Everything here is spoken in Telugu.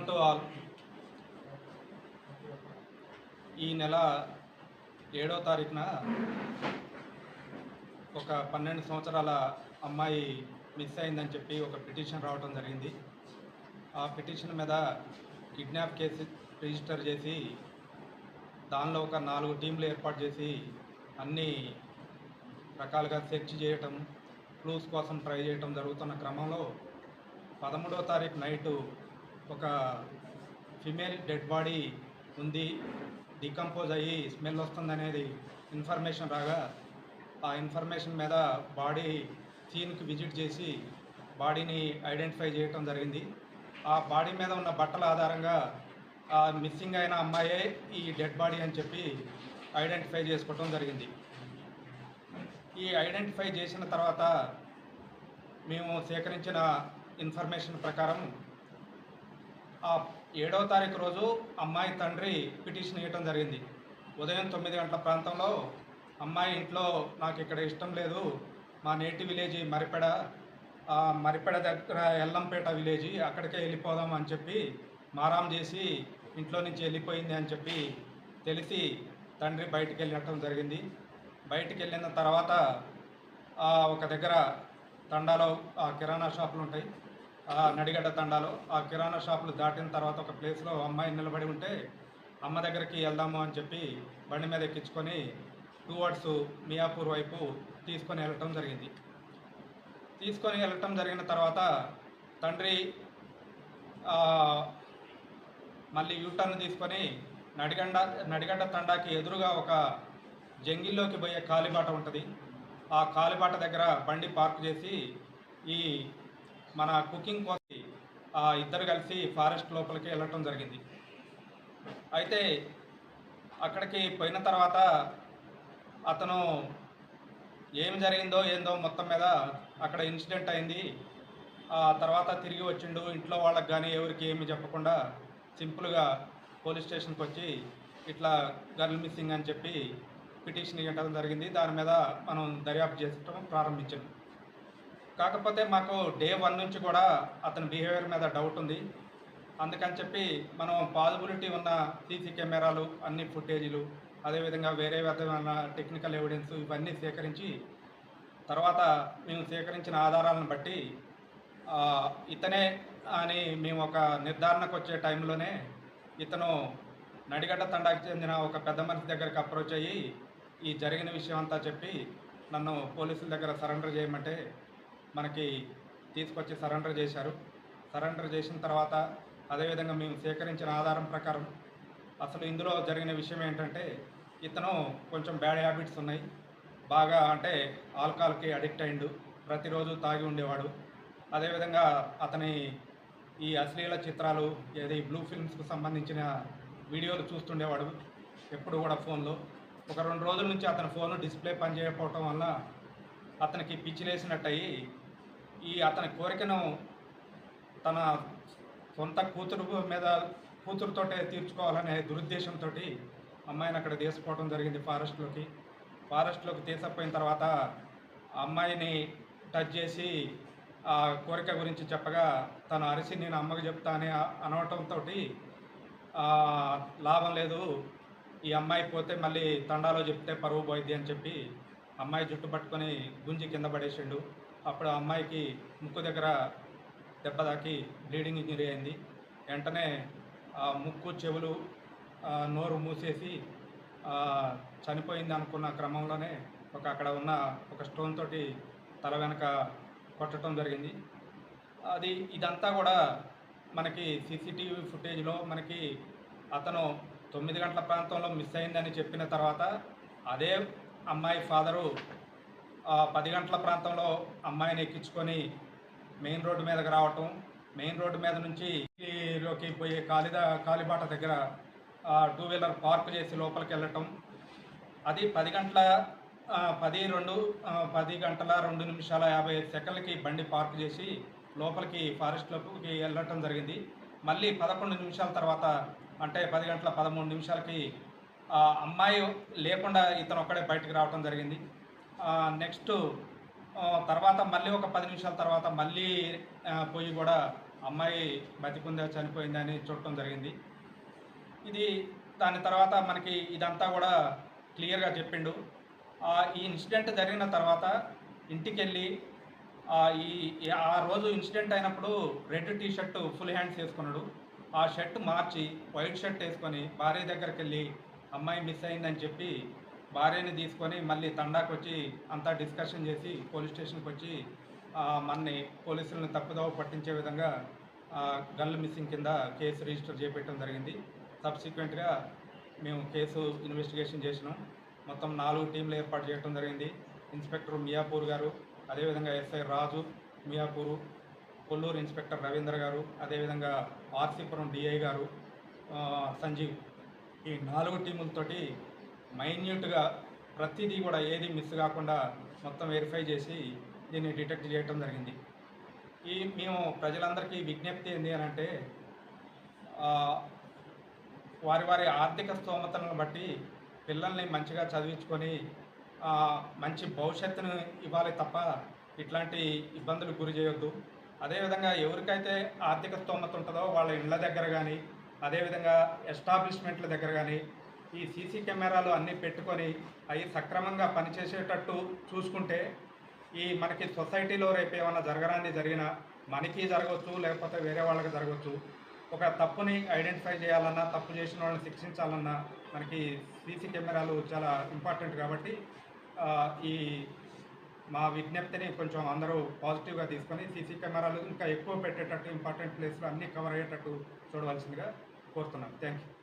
To all. ఈ నెల 7వ తారీఖున ఒక 12 సంవత్సరాల అమ్మాయి మిస్ అయిందని చెప్పి ఒక పిటిషన్ రావడం జరిగింది. ఆ పిటిషన్ మీద కిడ్నాప్ కేసు రిజిస్టర్ చేసి దానిలో ఒక 4 టీంలు ఏర్పాటు చేసి అన్ని రకాలుగా సెర్చ్ చేయటం, క్లూస్ కోసం ట్రై చేయటం జరుగుతున్న క్రమంలో 13వ తారీఖు నైటు ఒక ఫిమేల్ డెడ్ బాడీ ఉంది, డికంపోజ్ అయ్యి స్మెల్ వస్తుందనేది ఇన్ఫర్మేషన్ రాగా ఆ ఇన్ఫర్మేషన్ మీద బాడీ సీన్కి విజిట్ చేసి బాడీని ఐడెంటిఫై చేయటం జరిగింది. ఆ బాడీ మీద ఉన్న బట్టల ఆధారంగా ఆ మిస్సింగ్ అయిన అమ్మాయే ఈ డెడ్ బాడీ అని చెప్పి ఐడెంటిఫై చేసుకోవటం జరిగింది. ఈ ఐడెంటిఫై చేసిన తర్వాత మేము సేకరించిన ఇన్ఫర్మేషన్ ప్రకారం ఆ 7వ తారీఖు రోజు అమ్మాయి తండ్రి పిటిషన్ ఇవ్వటం జరిగింది. ఉదయం 9 గంటల ప్రాంతంలో అమ్మాయి ఇంట్లో నాకు ఇక్కడ ఇష్టం లేదు, మా నేటివ్ విలేజ్ మరిపెడ దగ్గర ఎల్లంపేట విలేజ్, అక్కడికే వెళ్ళిపోదాం అని చెప్పి మారాం చేసి ఇంట్లో నుంచి వెళ్ళిపోయింది అని చెప్పి తెలిసి తండ్రి బయటికి వెళ్ళటం జరిగింది. బయటికి వెళ్ళిన తర్వాత ఒక దగ్గర తండాలో కిరాణా షాపులు ఉంటాయి, నడిగడ్డ తండాలో ఆ కిరాణా షాపులు దాటిన తర్వాత ఒక ప్లేస్లో అమ్మాయి నిలబడి ఉంటే అమ్మ దగ్గరికి వెళ్దాము అని చెప్పి బండి మీద ఎక్కించుకొని టువర్డ్స్ మియాపూర్ వైపు తీసుకొని వెళ్ళటం జరిగింది. తీసుకొని వెళ్ళటం జరిగిన తర్వాత తండ్రి మళ్ళీ యూటర్న్ తీసుకొని నడిగడ్డ తండాకి ఎదురుగా ఒక జంగిల్లోకి పోయే కాలిబాట ఉంటుంది. ఆ కాలిబాట దగ్గర బండి పార్క్ చేసి ఈ మన కుకింగ్ కోసం ఇద్దరు కలిసి ఫారెస్ట్ లోపలికి వెళ్ళటం జరిగింది. అయితే అక్కడికి పోయిన తర్వాత అతను ఏం జరిగిందో ఏందో మొత్తం మీద అక్కడ ఇన్సిడెంట్ అయింది. ఆ తర్వాత తిరిగి వచ్చిండు, ఇంట్లో వాళ్ళకి కానీ ఎవరికి ఏమి చెప్పకుండా సింపుల్గా పోలీస్ స్టేషన్కి వచ్చి ఇట్లా గర్ల్ మిస్సింగ్ అని చెప్పి పిటిషన్ ఇవ్వడం జరిగింది. దాని మీద మనం దర్యాప్తు చేయడం ప్రారంభించాం. కాకపోతే మాకు డే 1 నుంచి కూడా అతని బిహేవియర్ మీద డౌట్ ఉంది. అందుకని చెప్పి మనం పాజిబిలిటీ ఉన్న సీసీ కెమెరాలు, అన్ని ఫుటేజీలు, అదేవిధంగా వేరే విధమైన టెక్నికల్ ఎవిడెన్స్ ఇవన్నీ సేకరించి తర్వాత మేము సేకరించిన ఆధారాలను బట్టి ఇతనే అని మేము ఒక నిర్ధారణకు వచ్చే టైంలోనే ఇతను నడిగడ్డ తండాకి చెందిన ఒక పెద్ద మనిషి దగ్గరికి అప్రోచ్ అయ్యి ఈ జరిగిన విషయం అంతా చెప్పి నన్ను పోలీసుల దగ్గర సరెండర్ చేయమంటే మనకి తీసుకొచ్చి సరెండర్ చేశారు. సరెండర్ చేసిన తర్వాత అదేవిధంగా మేము సేకరించిన ఆధారం ప్రకారం అసలు ఇందులో జరిగిన విషయం ఏంటంటే ఇతను కొంచెం బ్యాడ్ హ్యాబిట్స్ ఉన్నాయి, బాగా అంటే ఆల్కహాల్కి అడిక్ట్ అయిండు, ప్రతిరోజు తాగి ఉండేవాడు. అదేవిధంగా అతని ఈ అశ్లీల చిత్రాలు ఏది బ్లూ ఫిల్మ్స్కు సంబంధించిన వీడియోలు చూస్తుండేవాడు ఎప్పుడు కూడా ఫోన్లో. ఒక 2 రోజుల నుంచి అతని ఫోను డిస్ప్లే పనిచేయకపోవటం వల్ల అతనికి పిచ్చిలేసినట్టయి అతని కోరికను తన సొంత కూతురుతోటే తీర్చుకోవాలనే దురుద్దేశంతో అమ్మాయిని అక్కడ తీసుకుపోవడం జరిగింది ఫారెస్ట్లోకి తీసుకుపోయిన తర్వాత అమ్మాయిని టచ్ చేసి ఆ కోరిక గురించి చెప్పగా తను అరిసి నేను అమ్మకి చెప్తా అని అనవటంతో లాభం లేదు, ఈ అమ్మాయి పోతే మళ్ళీ తండాలో చెప్తే పరువు పోయిద్ది అని చెప్పి అమ్మాయి జుట్టు పట్టుకొని గుంజి కింద పడేసిండు. అప్పుడు అమ్మాయికి ముక్కు దగ్గర దెబ్బ తాకి బ్లీడింగ్ ఇంజరీ అయింది. వెంటనే ముక్కు, చెవులు, నోరు మూసేసి చనిపోయింది అనుకున్న క్రమంలోనే అక్కడ ఉన్న ఒక స్టోన్ తోటి తల వెనక కొట్టడం జరిగింది. ఇదంతా కూడా మనకి సీసీటీవీ ఫుటేజ్లో మనకి అతను 9 గంటల ప్రాంతంలో మిస్ అయిందని చెప్పిన తర్వాత అదే అమ్మాయి ఫాదరు 10 గంటల ప్రాంతంలో అమ్మాయిని ఎక్కించుకొని మెయిన్ రోడ్డు మీదకి రావటం, మెయిన్ రోడ్డు మీద నుంచి లోకి పోయే కాలిబాట దగ్గర 2 వీలర్ పార్క్ చేసి లోపలికి వెళ్ళటం, అది 10 గంటల 2:55 బండి పార్క్ చేసి లోపలికి ఫారెస్ట్ లోపలికి వెళ్ళటం జరిగింది. మళ్ళీ 11 నిమిషాల తర్వాత అంటే 10:13 అమ్మాయి లేకుండా ఇతను ఒక్కడే బయటకు రావటం జరిగింది. నెక్స్ట్ తర్వాత మళ్ళీ ఒక 10 నిమిషాల తర్వాత మళ్ళీ పోయి కూడా అమ్మాయి బతికుందా చనిపోయిందా అని చూడటం జరిగింది. ఇది దాని తర్వాత మనకి ఇదంతా కూడా క్లియర్గా చెప్పిండు. ఈ ఇన్సిడెంట్ జరిగిన తర్వాత ఇంటికెళ్ళి ఆ రోజు ఇన్సిడెంట్ అయినప్పుడు red T shirt full hands వేసుకున్నాడు. ఆ షర్ట్ మార్చి వైట్ షర్ట్ వేసుకొని భార్య దగ్గరికి వెళ్ళి అమ్మాయి మిస్ అయిందని చెప్పి భార్యని తీసుకొని మళ్ళీ తండాకు వచ్చి అంతా డిస్కషన్ చేసి పోలీస్ స్టేషన్కి వచ్చి మన్ని పోలీసులను తప్పుదోవ పట్టించే విధంగా గన్లు మిస్సింగ్ కింద కేసు రిజిస్టర్ చేపెట్టడం జరిగింది. సబ్సిక్వెంట్గా మేము కేసు ఇన్వెస్టిగేషన్ చేసినాం. మొత్తం 4 టీంలు ఏర్పాటు చేయడం జరిగింది. ఇన్స్పెక్టర్ మియాపూర్ గారు, అదేవిధంగా ఎస్ఐ రాజు మియాపూరు, కొల్లూరు ఇన్స్పెక్టర్ రవీందర్ గారు, అదేవిధంగా ఆర్సీపురం డిఐ గారు సంజీవ్, ఈ 4 టీములతోటి మైన్యూట్గా ప్రతిదీ కూడా ఏది మిస్ కాకుండా మొత్తం వెరిఫై చేసి దీన్ని డిటెక్ట్ చేయడం జరిగింది. మేము ప్రజలందరికీ విజ్ఞప్తి ఏంటి అని అంటే, వారి వారి ఆర్థిక స్తోమతలను బట్టి పిల్లల్ని మంచిగా చదివించుకొని మంచి భవిష్యత్తును ఇవ్వాలి తప్ప ఇట్లాంటి ఇబ్బందులు గురి చేయొద్దు. అదేవిధంగా ఎవరికైతే ఆర్థిక స్తోమత ఉంటుందో వాళ్ళ ఇళ్ళ దగ్గర కానీ, అదేవిధంగా ఎస్టాబ్లిష్మెంట్ల దగ్గర కానీ ఈ సీసీ కెమెరాలు అన్నీ పెట్టుకొని అవి సక్రమంగా పనిచేసేటట్టు చూసుకుంటే మనకి సొసైటీలో రేపు ఏమైనా జరిగినా మనకి జరగవచ్చు, లేకపోతే వేరే వాళ్ళకి జరగవచ్చు. ఒక తప్పుని ఐడెంటిఫై చేయాలన్నా, తప్పు చేసిన వాళ్ళని శిక్షించాలన్నా మనకి సీసీ కెమెరాలు చాలా ఇంపార్టెంట్. కాబట్టి మా విజ్ఞప్తిని కొంచెం అందరూ పాజిటివ్గా తీసుకొని సీసీ కెమెరాలు ఇంకా ఎక్కువ పెట్టేటట్టు, ఇంపార్టెంట్ ప్లేస్లో అన్నీ కవర్ అయ్యేటట్టు చూడవలసిందిగా కోరుతున్నాను. Thank you.